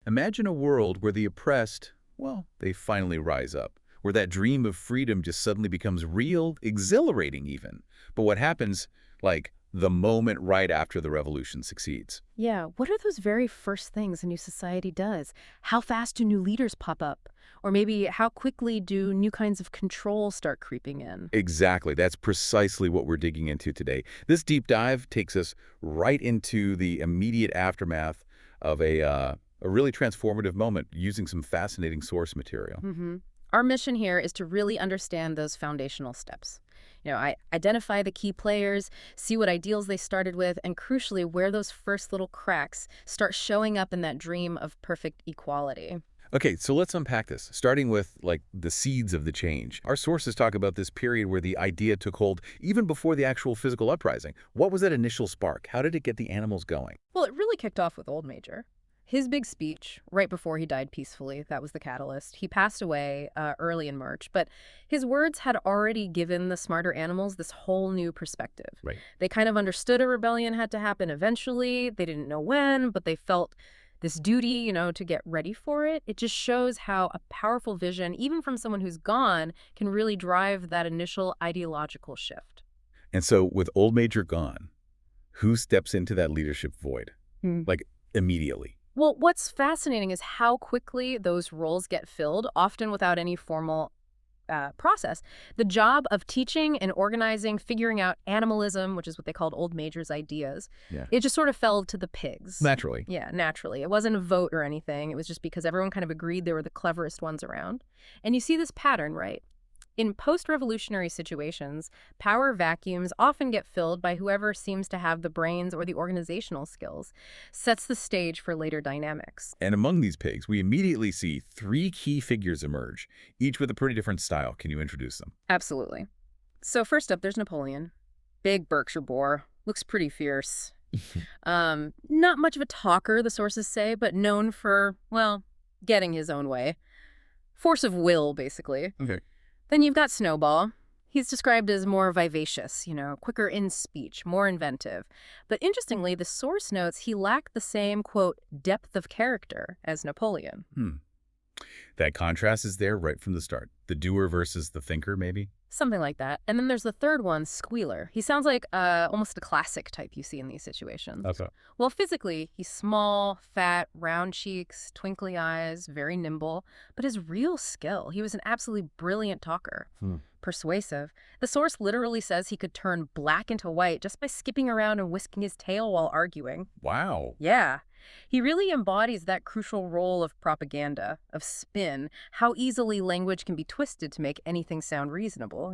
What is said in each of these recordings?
Imagine a world where the oppressed, well, they finally rise up, where that dream of freedom just suddenly becomes real, exhilarating even. But what happens, like, the moment right after the revolution succeeds? Yeah, what are those very first things a new society does? How fast do new leaders pop up? Or maybe how quickly do new kinds of control start creeping in? Exactly. That's precisely what we're digging into today. This deep dive takes us right into the immediate aftermath of a really transformative moment using some fascinating source material. Our mission here is to really understand those foundational steps. I identify the key players, see what ideals they started with, and crucially, where those first little cracks start showing up in that dream of perfect equality. Okay, so let's unpack this, starting with, like, the seeds of the change. Our sources talk about this period where the idea took hold even before the actual physical uprising. What was that initial spark? How did it get the animals going? Well, it really kicked off with Old Major. His big speech, right before he died peacefully, that was the catalyst. He passed away early in March, but his words had already given the smarter animals this whole new perspective. Right. They kind of understood a rebellion had to happen eventually. They didn't know when, but they felt this duty, to get ready for it. It just shows how a powerful vision, even from someone who's gone, can really drive that initial ideological shift. And so with Old Major gone, who steps into that leadership void? Like, immediately. Well, what's fascinating is how quickly those roles get filled, often without any formal process. The job of teaching and organizing, figuring out animalism, which is what they called Old Major's ideas, Yeah. it just sort of fell to the pigs. Naturally. Yeah, naturally. It wasn't a vote or anything. It was just because everyone kind of agreed they were the cleverest ones around. And you see this pattern, right? In post-revolutionary situations, power vacuums often get filled by whoever seems to have the brains or the organizational skills, sets the stage for later dynamics. And among these pigs, we immediately see three key figures emerge, each with a pretty different style. Can you introduce them? Absolutely. So first up, there's Napoleon. Big Berkshire boar. Looks pretty fierce. Not much of a talker, the sources say, but known for, well, getting his own way. Force of will, basically. Okay. Then you've got Snowball. He's described as more vivacious, quicker in speech, more inventive. But interestingly, the source notes he lacked the same, quote, depth of character as Napoleon. That contrast is there right from the start. The doer versus the thinker, maybe? Something like that. And then there's the third one, Squealer. He sounds like almost a classic type you see in these situations. Okay. Well, physically, he's small, fat, round cheeks, twinkly eyes, very nimble. But his real skill, he was an absolutely brilliant talker. Persuasive. The source literally says he could turn black into white just by skipping around and whisking his tail while arguing. Wow. Yeah. He really embodies that crucial role of propaganda, of spin, how easily language can be twisted to make anything sound reasonable.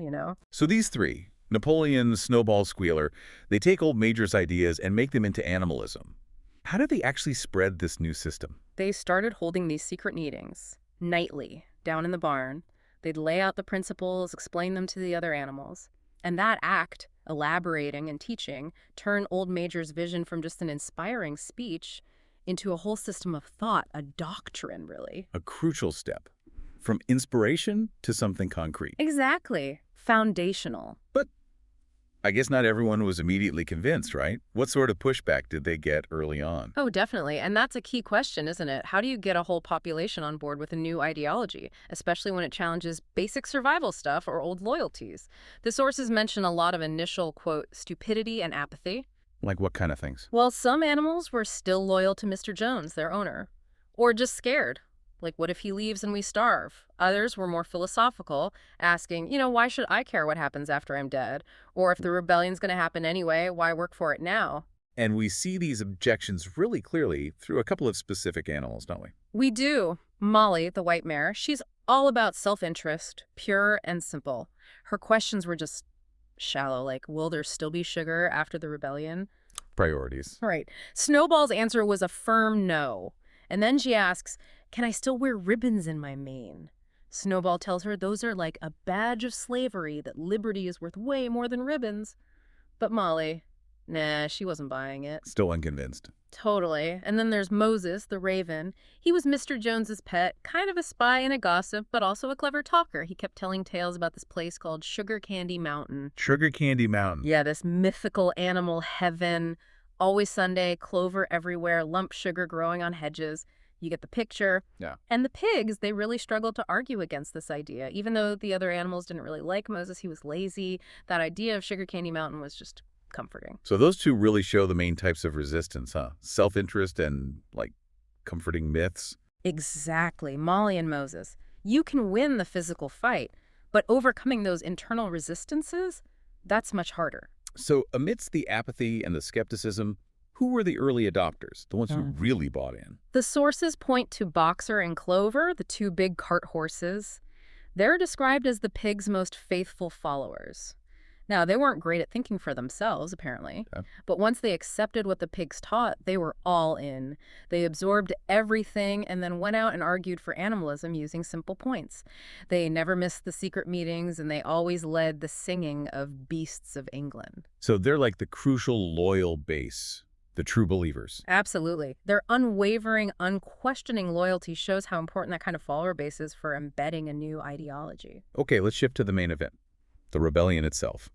So these three, Napoleon, Snowball, Squealer, they take Old Major's ideas and make them into animalism. How did they actually spread this new system? They started holding these secret meetings, nightly, down in the barn. They'd lay out the principles, explain them to the other animals. And that act, elaborating and teaching, turned Old Major's vision from just an inspiring speech into a whole system of thought, a doctrine, really. A crucial step. From inspiration to something concrete. Exactly. Foundational. But I guess not everyone was immediately convinced, right? What sort of pushback did they get early on? Oh, definitely. And that's a key question, isn't it? How do you get a whole population on board with a new ideology, especially when it challenges basic survival stuff or old loyalties? The sources mention a lot of initial, quote, stupidity and apathy. Like what kind of things? Well, some animals were still loyal to Mr. Jones, their owner, or just scared. Like, what if he leaves and we starve? Others were more philosophical, asking, why should I care what happens after I'm dead? Or if the rebellion's going to happen anyway, why work for it now? And we see these objections really clearly through a couple of specific animals, don't we? We do. Molly, the white mare, she's all about self-interest, pure and simple. Her questions were just shallow, like, will there still be sugar after the rebellion? Priorities. Right. Snowball's answer was a firm no. And then she asks, can I still wear ribbons in my mane? Snowball tells her those are like a badge of slavery, that liberty is worth way more than ribbons. But Molly, nah, she wasn't buying it. Still unconvinced. Totally. And then there's Moses, the raven. He was Mr. Jones's pet, kind of a spy and a gossip, but also a clever talker. He kept telling tales about this place called Sugar Candy Mountain. Sugar Candy Mountain. Yeah, this mythical animal heaven. Always Sunday, clover everywhere, lump sugar growing on hedges. You get the picture. Yeah. And the pigs, they really struggled to argue against this idea. Even though the other animals didn't really like Moses, he was lazy. That idea of Sugar Candy Mountain was just comforting. So those two really show the main types of resistance, huh? Self-interest and, like, comforting myths. Exactly. Molly and Moses. You can win the physical fight, but overcoming those internal resistances, that's much harder. So amidst the apathy and the skepticism, who were the early adopters, the ones who really bought in? The sources point to Boxer and Clover, the two big cart horses. They're described as the pigs' most faithful followers. Now, they weren't great at thinking for themselves, apparently. Okay. But once they accepted what the pigs taught, they were all in. They absorbed everything and then went out and argued for animalism using simple points. They never missed the secret meetings, and they always led the singing of Beasts of England. So they're like the crucial loyal base, the true believers. Absolutely. Their unwavering, unquestioning loyalty shows how important that kind of follower base is for embedding a new ideology. Okay, let's shift to the main event, the rebellion itself.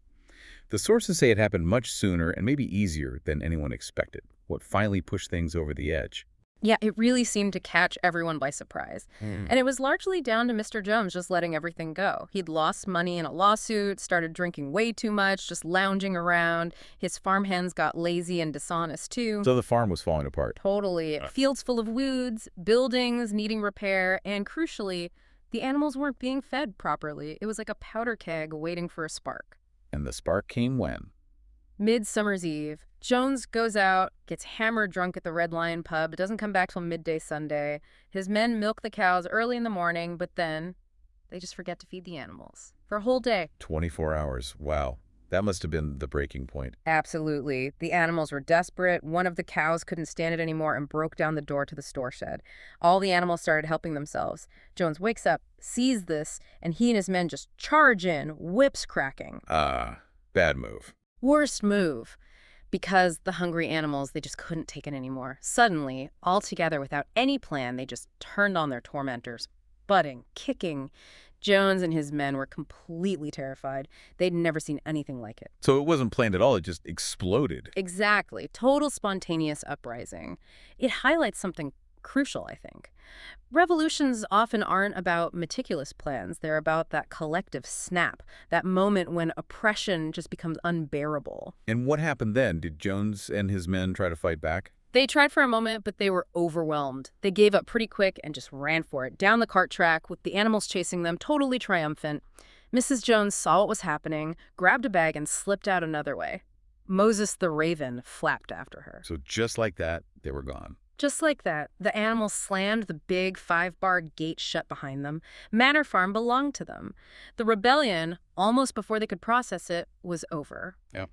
The sources say it happened much sooner and maybe easier than anyone expected. What finally pushed things over the edge? Yeah, it really seemed to catch everyone by surprise. And it was largely down to Mr. Jones just letting everything go. He'd lost money in a lawsuit, started drinking way too much, just lounging around. His farmhands got lazy and dishonest, too. So the farm was falling apart. Totally. Fields full of weeds, buildings needing repair, and crucially, the animals weren't being fed properly. It was like a powder keg waiting for a spark. And the spark came when? Midsummer's Eve. Jones goes out, gets hammered drunk at the Red Lion pub, doesn't come back till midday Sunday. His men milk the cows early in the morning, but then they just forget to feed the animals. For a whole day. 24 hours. Wow. That must have been the breaking point. Absolutely. The animals were desperate. One of the cows couldn't stand it anymore and broke down the door to the store shed. All the animals started helping themselves. Jones wakes up, sees this, and he and his men just charge in, whips cracking. Bad move. Worst move. Because the hungry animals, they just couldn't take it anymore. Suddenly, all together without any plan, they just turned on their tormentors, butting, kicking. Jones and his men were completely terrified. They'd never seen anything like it. So it wasn't planned at all, it just exploded. Exactly. Total spontaneous uprising. It highlights something crucial, I think. Revolutions often aren't about meticulous plans. They're about that collective snap, that moment when oppression just becomes unbearable. And what happened then? Did Jones and his men try to fight back? They tried for a moment, but they were overwhelmed. They gave up pretty quick and just ran for it, down the cart track with the animals chasing them, totally triumphant. Mrs. Jones saw what was happening, grabbed a bag, and slipped out another way. Moses the raven flapped after her. So just like that, they were gone. Just like that, the animals slammed the big 5-bar gate shut behind them. Manor Farm belonged to them. The rebellion, almost before they could process it, was over. Yeah.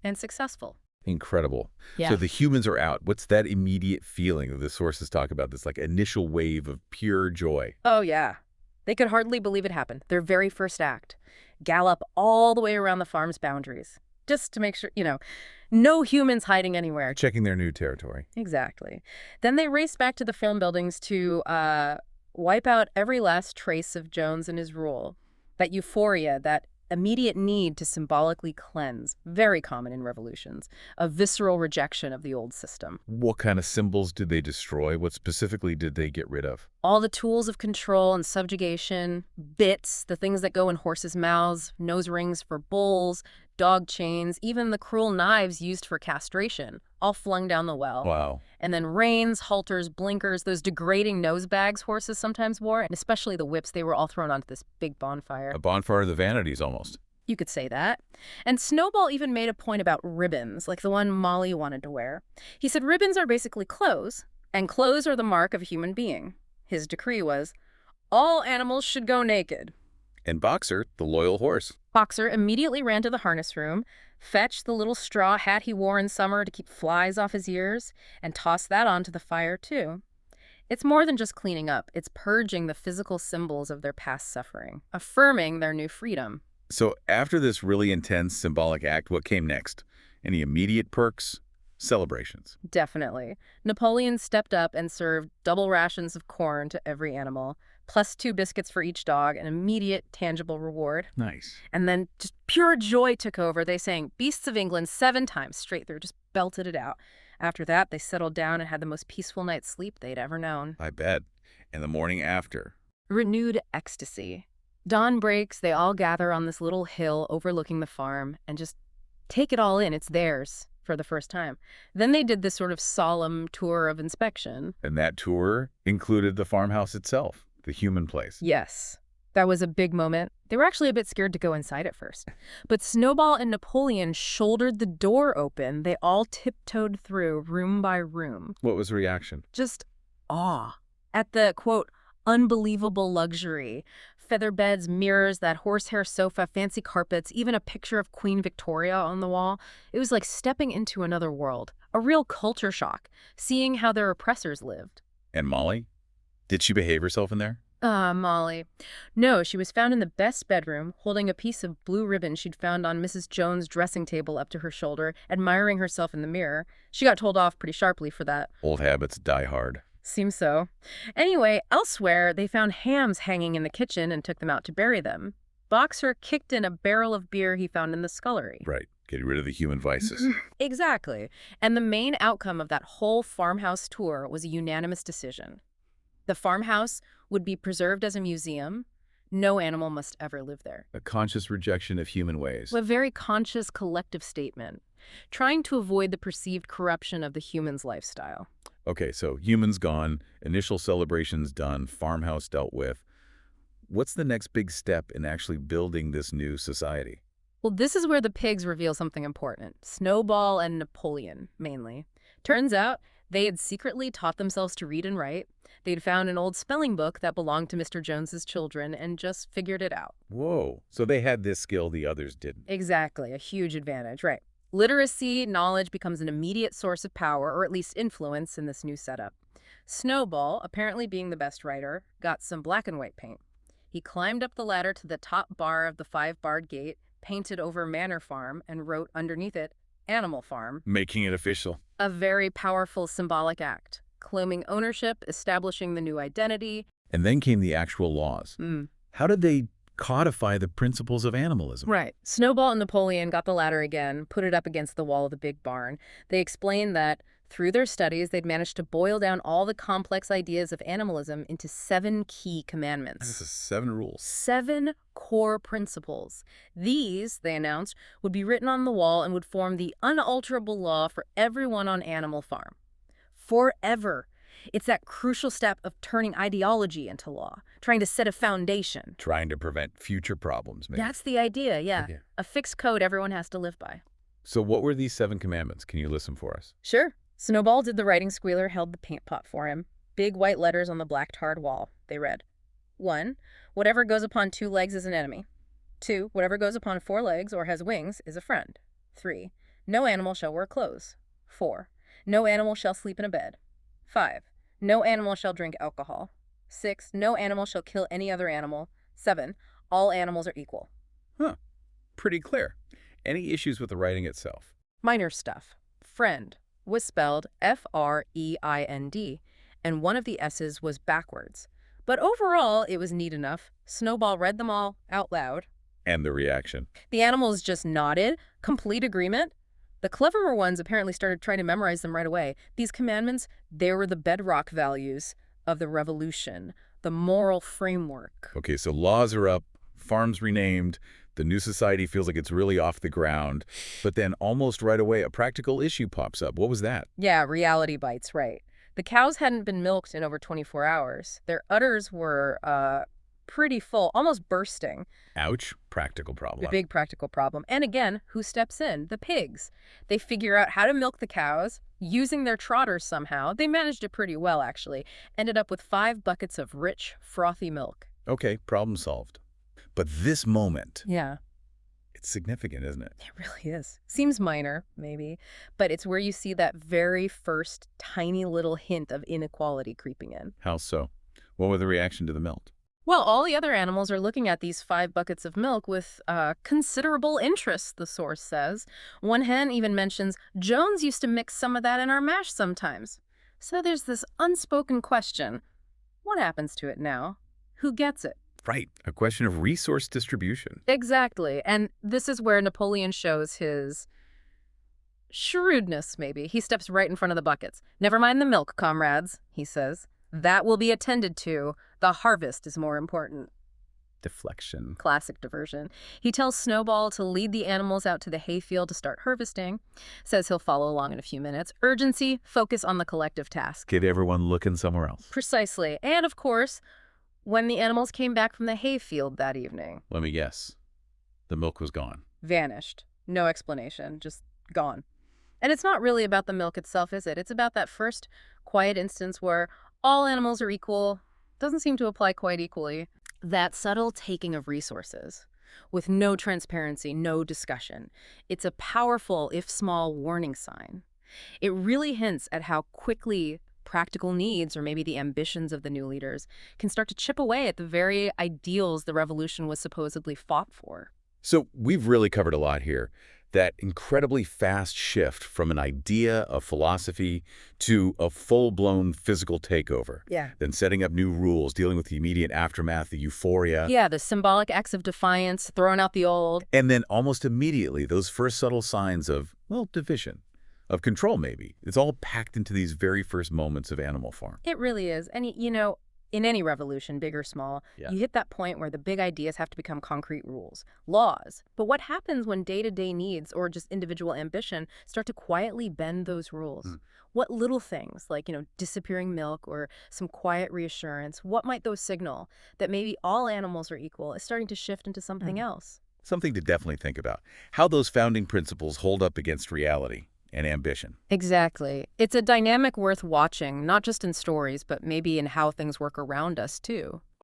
And successful. Incredible. Yeah. So the humans are out. What's that immediate feeling? The sources talk about this like initial wave of pure joy. Oh, yeah. They could hardly believe it happened. Their very first act. Gallop all the way around the farm's boundaries. Just to make sure, no humans hiding anywhere. Checking their new territory. Exactly. Then they raced back to the farm buildings to wipe out every last trace of Jones and his rule. That euphoria, that immediate need to symbolically cleanse, very common in revolutions, a visceral rejection of the old system. What kind of symbols did they destroy? What specifically did they get rid of? All the tools of control and subjugation, bits, the things that go in horses' mouths, nose rings for bulls, dog chains, even the cruel knives used for castration, all flung down the well. Wow. And then reins, halters, blinkers, those degrading nose bags horses sometimes wore, and especially the whips, they were all thrown onto this big bonfire. A bonfire of the vanities almost. You could say that. And Snowball even made a point about ribbons, like the one Molly wanted to wear. He said ribbons are basically clothes, and clothes are the mark of a human being. His decree was, all animals should go naked. And Boxer, the loyal horse. Boxer immediately ran to the harness room, fetched the little straw hat he wore in summer to keep flies off his ears, and tossed that onto the fire, too. It's more than just cleaning up. It's purging the physical symbols of their past suffering, affirming their new freedom. So after this really intense symbolic act, what came next? Any immediate perks? Celebrations. Definitely. Napoleon stepped up and served double rations of corn to every animal, plus 2 biscuits for each dog, an immediate, tangible reward. Nice. And then just pure joy took over. They sang Beasts of England 7 times straight through, just belted it out. After that, they settled down and had the most peaceful night's sleep they'd ever known. I bet. And the morning after. Renewed ecstasy. Dawn breaks, they all gather on this little hill overlooking the farm and just take it all in. It's theirs for the first time. Then they did this sort of solemn tour of inspection. And that tour included the farmhouse itself, the human place. Yes, that was a big moment. They were actually a bit scared to go inside at first. But Snowball and Napoleon shouldered the door open. They all tiptoed through, room by room. What was the reaction? Just awe at the, quote, unbelievable luxury. Feather beds, mirrors, that horsehair sofa, fancy carpets, even a picture of Queen Victoria on the wall. It was like stepping into another world. A real culture shock, seeing how their oppressors lived. And Molly? Did she behave herself in there? Molly. No, she was found in the best bedroom, holding a piece of blue ribbon she'd found on Mrs. Jones' dressing table up to her shoulder, admiring herself in the mirror. She got told off pretty sharply for that. Old habits die hard. Seems so. Anyway, elsewhere, they found hams hanging in the kitchen and took them out to bury them. Boxer kicked in a barrel of beer he found in the scullery. Right. Getting rid of the human vices. Exactly. And the main outcome of that whole farmhouse tour was a unanimous decision. The farmhouse would be preserved as a museum. No animal must ever live there. A conscious rejection of human ways. A very conscious collective statement, trying to avoid the perceived corruption of the human's lifestyle. Okay, so humans gone, initial celebrations done, farmhouse dealt with. What's the next big step in actually building this new society? Well, this is where the pigs reveal something important. Snowball and Napoleon, mainly. Turns out they had secretly taught themselves to read and write. They'd found an old spelling book that belonged to Mr. Jones's children and just figured it out. Whoa. So they had this skill the others didn't. Exactly, a huge advantage, right. Literacy, knowledge becomes an immediate source of power, or at least influence, in this new setup. Snowball, apparently being the best writer, got some black and white paint. He climbed up the ladder to the top bar of the 5-barred gate, painted over Manor Farm, and wrote underneath it, Animal Farm. Making it official. A very powerful symbolic act, claiming ownership, establishing the new identity. And then came the actual laws. How did they codify the principles of animalism? Right. Snowball and Napoleon got the ladder again, put it up against the wall of the big barn. They explained that through their studies, they'd managed to boil down all the complex ideas of animalism into 7 key commandments. This is 7 rules. 7 core principles. These, they announced, would be written on the wall and would form the unalterable law for everyone on Animal Farm. Forever. It's that crucial step of turning ideology into law, trying to set a foundation. Trying to prevent future problems, maybe. That's the idea, yeah. Okay. A fixed code everyone has to live by. So what were these 7 commandments? Can you list them for us? Sure. Snowball did the writing. Squealer held the paint pot for him. Big white letters on the black tarred wall. They read, 1. Whatever goes upon 2 legs is an enemy. 2. Whatever goes upon 4 legs or has wings is a friend. 3. No animal shall wear clothes. 4. No animal shall sleep in a bed. 5. No animal shall drink alcohol. 6. No animal shall kill any other animal. 7. All animals are equal. Huh. Pretty clear. Any issues with the writing itself? Minor stuff. Friend was spelled F-R-E-I-N-D, and one of the S's was backwards. But overall, it was neat enough. Snowball read them all out loud. And the reaction? The animals just nodded. Complete agreement. The cleverer ones apparently started trying to memorize them right away. These commandments, they were the bedrock values of the revolution, the moral framework. Okay, so laws are up, farms renamed, the new society feels like it's really off the ground, but then almost right away a practical issue pops up. What was that? Yeah, reality bites, right. The cows hadn't been milked in over 24 hours. Their udders were pretty full, almost bursting. Ouch, practical problem. The big practical problem. And again, who steps in? The pigs. They figure out how to milk the cows using their trotters somehow. They managed it pretty well, actually. Ended up with 5 buckets of rich, frothy milk. Okay, problem solved. But this moment, Yeah. it's significant, isn't it? It really is. Seems minor, maybe, but it's where you see that very first tiny little hint of inequality creeping in. How so? What was the reaction to the milk? Well, all the other animals are looking at these 5 buckets of milk with considerable interest, the source says. One hen even mentions, Jones used to mix some of that in our mash sometimes. So there's this unspoken question. What happens to it now? Who gets it? Right, a question of resource distribution. Exactly. And this is where Napoleon shows shrewdness, maybe. He steps right in front of the buckets. "Never mind the milk, comrades," he says. "That will be attended to. The harvest is more important." Deflection. Classic diversion. He tells Snowball to lead the animals out to the hayfield to start harvesting. Says he'll follow along in a few minutes. Urgency, focus on the collective task. Get everyone looking somewhere else. Precisely. And of course, when the animals came back from the hayfield that evening, Let me guess. The milk was gone. vanished. No explanation. Just gone. And it's not really about the milk itself, is it? It's about that first quiet instance where all animals are equal. Doesn't seem to apply quite equally. That subtle taking of resources with no transparency, no discussion. It's a powerful, if small, warning sign. It really hints at how quickly practical needs, or maybe the ambitions of the new leaders, can start to chip away at the very ideals the revolution was supposedly fought for. So we've really covered a lot here. That incredibly fast shift from an idea of philosophy to a full-blown physical takeover. Yeah. Then setting up new rules, dealing with the immediate aftermath, the euphoria. Yeah, the symbolic acts of defiance, throwing out the old. And then almost immediately, those first subtle signs of, well, division, of control maybe. It's all packed into these very first moments of Animal Farm. It really is. And, you know, in any revolution, big or small, Yeah. you hit that point where the big ideas have to become concrete rules, laws. But what happens when day-to-day needs or just individual ambition start to quietly bend those rules? What little things, like, disappearing milk or some quiet reassurance, what might those signal that maybe all animals are equal is starting to shift into something else? Something to definitely think about. How those founding principles hold up against reality and ambition. Exactly. It's a dynamic worth watching, not just in stories, but maybe in how things work around us, too.